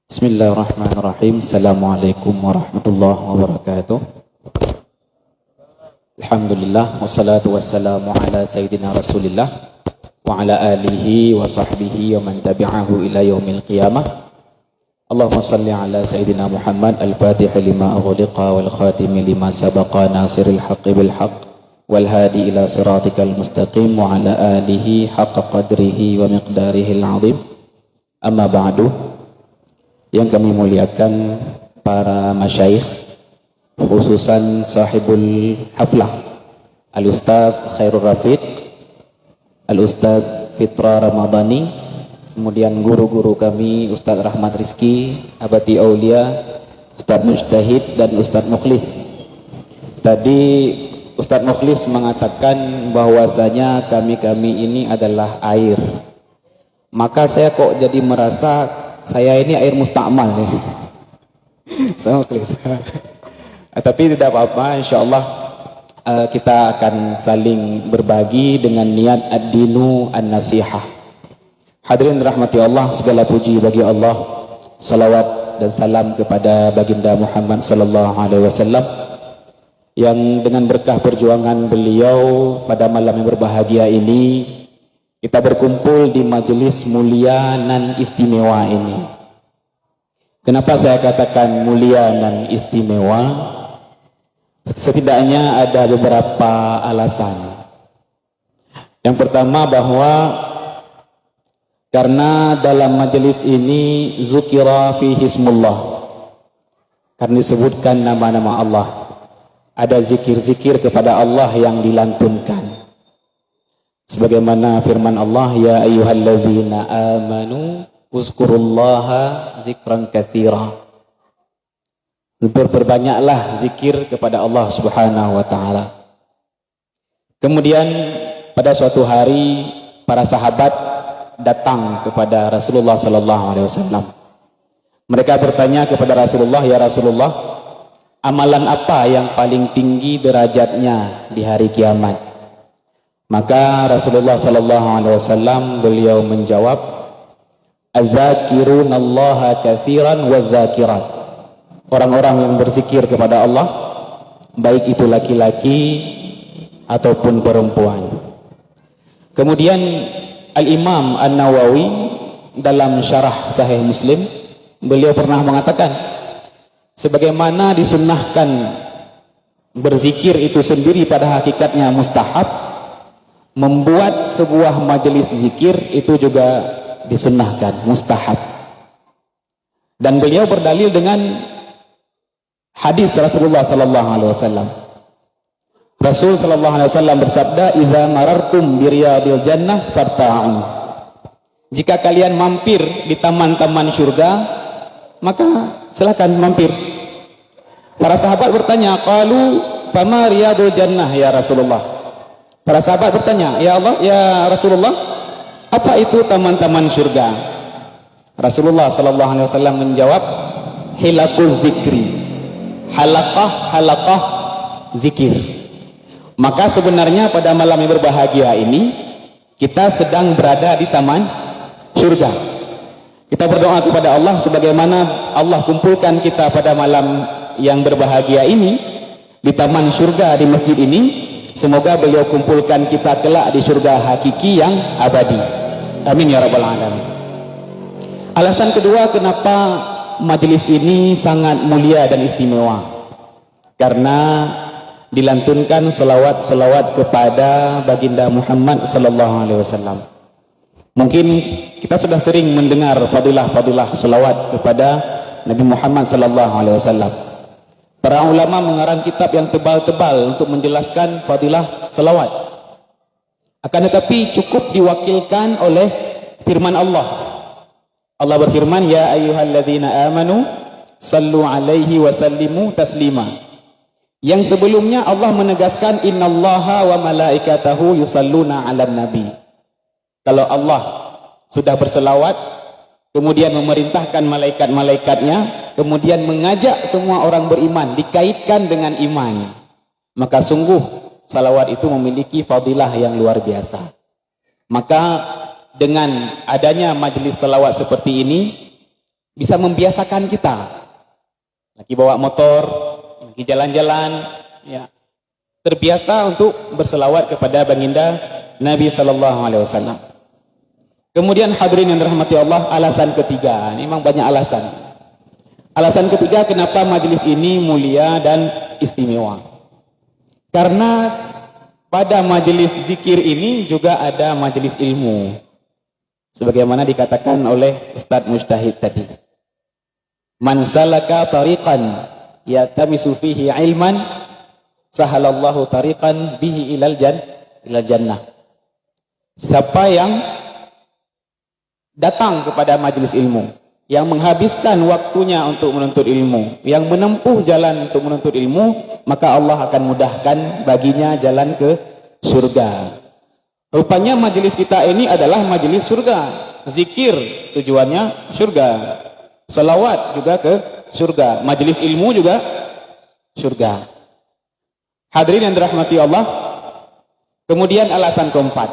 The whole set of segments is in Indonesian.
Bismillahirrahmanirrahim. Assalamualaikum warahmatullahi wabarakatuh. Alhamdulillah wassalatu wassalamu ala sayyidina Rasulillah wa ala alihi wa sahbihi wa man tabi'ahu ila yaumil qiyamah. Allahumma salli ala sayyidina Muhammad al-Fatih lima ughliqa wal khatimi lima sabaqa nasiril haqqi bil haqq wal hadi ila siratikal mustaqim wa ala alihi haqqa qadrihi wa miqdarihil azim. Amma ba'du. Yang kami muliakan para masyayikh, khususan sahibul haflah Al-Ustaz Khairul Rafiq, Al-Ustaz Fitra Ramadhani, kemudian guru-guru kami Ustaz Rahmat Rizki, Abadi Aulia, Ustaz Mujtahid dan Ustaz Mukhlis. Tadi Ustaz Mukhlis mengatakan bahwasanya kami-kami ini adalah air. Maka saya kok jadi merasa saya ini air mustakmal nih. Sama Mukhlis. Tapi tidak apa-apa, insyaallah kita akan saling berbagi dengan niat ad-dinu an-nasihah. Hadirin rahmati Allah, segala puji bagi Allah, salawat dan salam kepada baginda Muhammad sallallahu alaihi wasallam yang dengan berkah perjuangan beliau pada malam yang berbahagia ini kita berkumpul di majelis mulia nan istimewa ini. Kenapa saya katakan mulia nan istimewa? Setidaknya ada beberapa alasan. Yang pertama bahwa karena dalam majelis ini zukira fi hismullah, karena disebutkan nama-nama Allah, ada zikir-zikir kepada Allah yang dilantunkan. Sebagaimana firman Allah, ya ayyuhalladzina amanu uzkurullaha dzikran katsira. Berbanyaklah zikir kepada Allah Subhanahu wa taala. Kemudian pada suatu hari para sahabat datang kepada Rasulullah sallallahu alaihi wasallam. Mereka bertanya kepada Rasulullah, ya Rasulullah, amalan apa yang paling tinggi derajatnya di hari kiamat? Maka Rasulullah sallallahu alaihi wasallam beliau menjawab, "Adz-dzakirunallaha katsiran wadz-dzakirat." Orang-orang yang berzikir kepada Allah, baik itu laki-laki ataupun perempuan. Kemudian Al-Imam An-Nawawi dalam syarah Sahih Muslim, beliau pernah mengatakan, sebagaimana disunnahkan berzikir itu sendiri pada hakikatnya mustahab, membuat sebuah majelis zikir itu juga disunnahkan, mustahab. Dan beliau berdalil dengan hadis Rasulullah sallallahu alaihi wasallam. Rasul sallallahu alaihi wasallam bersabda, "Idza marartum bi riyadil jannah farta'u." Jika kalian mampir di taman-taman surga, maka silakan mampir. Para sahabat bertanya, qalu fama riyadul jannah ya Rasulullah? Para sahabat bertanya, ya Allah, ya Rasulullah, apa itu taman-taman surga? Rasulullah sallallahu alaihi wasallam menjawab, hilaqul dzikri, halaqah zikir. Maka sebenarnya pada malam yang berbahagia ini kita sedang berada di taman surga. Kita berdoa kepada Allah sebagaimana Allah kumpulkan kita pada malam yang berbahagia ini di taman surga di masjid ini. Semoga beliau kumpulkan kita kelak di surga hakiki yang abadi. Amin ya rabbal alamin. Alasan kedua kenapa majelis ini sangat mulia dan istimewa, karena dilantunkan selawat-selawat kepada baginda Muhammad sallallahu alaihi wasallam. Mungkin kita sudah sering mendengar fadilah-fadilah selawat kepada Nabi Muhammad sallallahu alaihi wasallam. Para ulama mengarang kitab yang tebal-tebal untuk menjelaskan fadilah selawat. Akan tetapi cukup diwakilkan oleh firman Allah. Allah berfirman, ya ayyuhalladzina amanu sallu alaihi wa sallimu taslima. Yang sebelumnya Allah menegaskan, innallaha wa malaikatahu yusalluna 'alan nabi. Kalau Allah sudah berselawat, kemudian memerintahkan malaikat-malaikatnya, kemudian mengajak semua orang beriman, dikaitkan dengan iman, maka sungguh salawat itu memiliki fadilah yang luar biasa. Maka dengan adanya majelis salawat seperti ini, bisa membiasakan kita. Lagi bawa motor, lagi jalan-jalan, ya, terbiasa untuk berselawat kepada baginda Nabi sallallahu alaihi wasallam. Kemudian hadirin yang dirahmati Allah, alasan ketiga, ini memang banyak alasan. Alasan ketiga kenapa majelis ini mulia dan istimewa. Karena pada majelis zikir ini juga ada majelis ilmu. Sebagaimana dikatakan oleh Ustadz Mujtahid tadi. Man salaka tariqan yatamisu fihi ilman sahalallahu tariqan bihi ilal jannah. Siapa yang datang kepada majelis ilmu, yang menghabiskan waktunya untuk menuntut ilmu, yang menempuh jalan untuk menuntut ilmu, maka Allah akan mudahkan baginya jalan ke surga. Rupanya majelis kita ini adalah majelis surga. Zikir tujuannya surga, salawat juga ke surga, majelis ilmu juga surga. Hadirin yang dirahmati Allah, kemudian alasan keempat,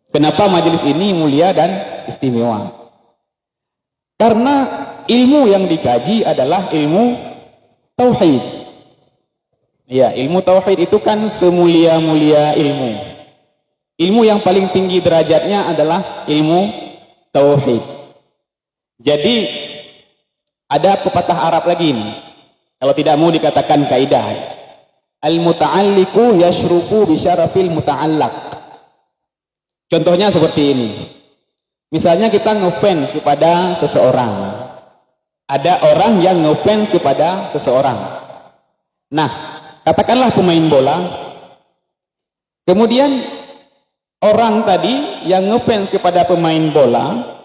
kenapa majelis ini mulia dan istimewa? Karena ilmu yang dikaji adalah ilmu tauhid. Ya, ilmu tauhid itu kan semulia-mulia ilmu. Ilmu yang paling tinggi derajatnya adalah ilmu tauhid. Jadi ada pepatah Arab lagi ini, kalau tidak mau dikatakan kaidah, al-muta'alliqu yashrufu bi syarafil muta'allaq. Contohnya seperti ini. Misalnya kita ngefans kepada seseorang. Ada orang yang ngefans kepada seseorang. Nah, katakanlah pemain bola. Kemudian orang tadi yang ngefans kepada pemain bola,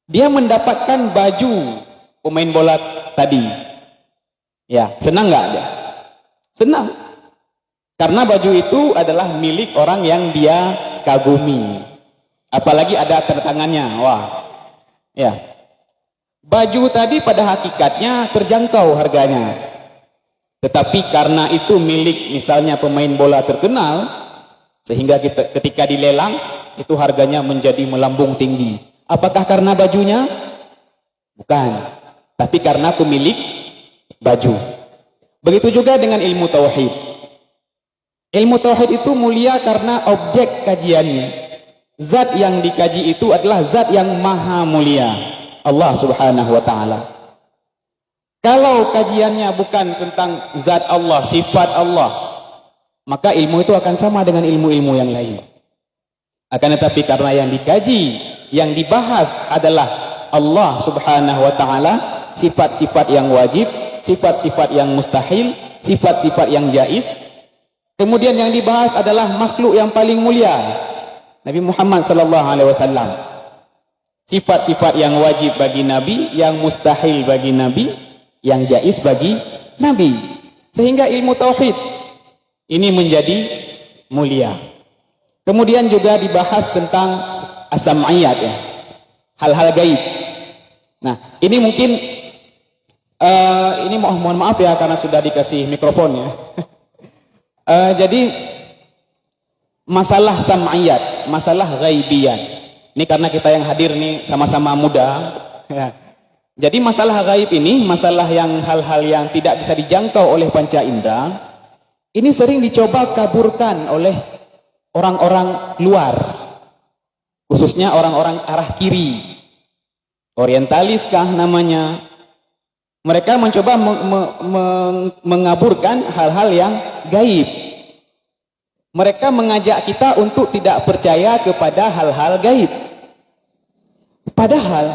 dia mendapatkan baju pemain bola tadi. Ya, senang nggak dia? Senang. Karena baju itu adalah milik orang yang dia kagumi. Apalagi ada tanda tangannya. Wah. Ya. Baju tadi pada hakikatnya terjangkau harganya. Tetapi karena itu milik misalnya pemain bola terkenal, sehingga ketika dilelang itu harganya menjadi melambung tinggi. Apakah karena bajunya? Bukan. Tapi karena pemilik baju. Begitu juga dengan ilmu tauhid. Ilmu tauhid itu mulia karena objek kajiannya. Zat yang dikaji itu adalah zat yang maha mulia, Allah subhanahu wa ta'ala. Kalau kajiannya bukan tentang zat Allah, sifat Allah, maka ilmu itu akan sama dengan ilmu-ilmu yang lain. Akan tetapi karena yang dikaji, yang dibahas adalah Allah subhanahu wa ta'ala, sifat-sifat yang wajib, sifat-sifat yang mustahil, sifat-sifat yang jaiz, kemudian yang dibahas adalah makhluk yang paling mulia, Nabi Muhammad sallallahu alaihi wasallam. Sifat-sifat yang wajib bagi Nabi, yang mustahil bagi Nabi, yang jaiz bagi Nabi. Sehingga ilmu tauhid ini menjadi mulia. Kemudian juga dibahas tentang as-sam'iyat, ya, hal-hal gaib. Nah, ini mungkin ini mohon maaf ya karena sudah dikasih mikrofon ya. Jadi masalah sam'iyat, masalah ghaibiyat. Ini karena kita yang hadir nih sama-sama muda. Ya. Jadi masalah gaib ini, masalah yang hal-hal yang tidak bisa dijangkau oleh panca indera, ini sering dicoba kaburkan oleh orang-orang luar, khususnya orang-orang arah kiri. Orientalis kah namanya? Mereka mencoba mengaburkan hal-hal yang gaib. Mereka mengajak kita untuk tidak percaya kepada hal-hal gaib. Padahal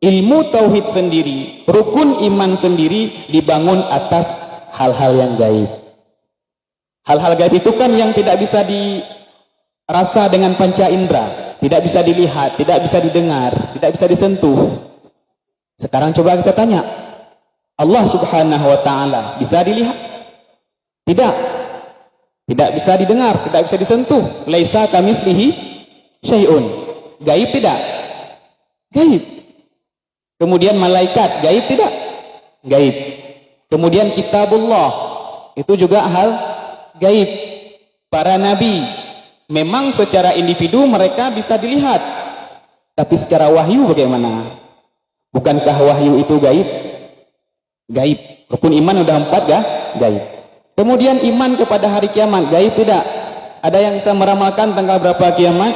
ilmu tauhid sendiri, rukun iman sendiri dibangun atas hal-hal yang gaib. Hal-hal gaib itu kan yang tidak bisa dirasa dengan panca indera, tidak bisa dilihat, tidak bisa didengar, tidak bisa disentuh. Sekarang coba kita tanya, Allah subhanahu wa ta'ala bisa dilihat? Tidak. Tidak bisa didengar, tidak bisa disentuh. Laisa kamislihi syai'un. Gaib tidak? Gaib. Kemudian malaikat, gaib tidak? Gaib. Kemudian kitabullah, itu juga hal gaib. Para nabi, memang secara individu mereka bisa dilihat. Tapi secara wahyu bagaimana? Bukankah wahyu itu gaib? Gaib. Rukun iman udah 4 gaib. Kemudian iman kepada hari kiamat, gaib tidak? Ada yang bisa meramalkan tanggal berapa kiamat?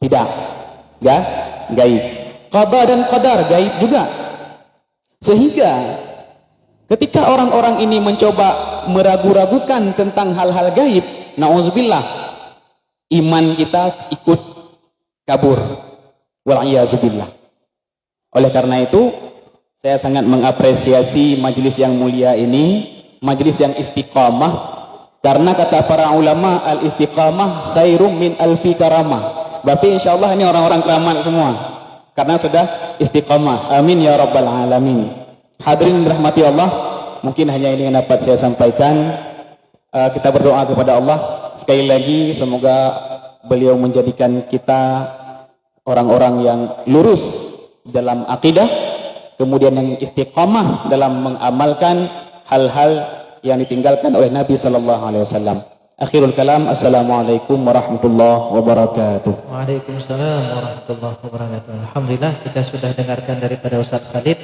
Tidak. Gaib. Qada dan qadar, gaib juga. Sehingga ketika orang-orang ini mencoba meragu-ragukan tentang hal-hal gaib, na'udzubillah, iman kita ikut kabur. Wal'iyazubillah. Oleh karena itu, saya sangat mengapresiasi majelis yang mulia ini, majelis yang istiqamah, karena kata para ulama, al-istiqamah khairum min alfi karamah. Berarti insya Allah ini orang-orang keramat semua, karena sudah istiqamah. Amin ya rabbal alamin. Hadirin dirahmati Allah, mungkin hanya ini yang dapat saya sampaikan. Kita berdoa kepada Allah sekali lagi, semoga beliau menjadikan kita orang-orang yang lurus dalam akidah, kemudian yang istiqamah dalam mengamalkan hal-hal yang ditinggalkan oleh Nabi sallallahu alaihi wasallam. Akhirul kalam, assalamualaikum warahmatullahi wabarakatuh. Waalaikumsalam warahmatullahi wabarakatuh. Alhamdulillah, kita sudah dengarkan daripada Ustaz Khalid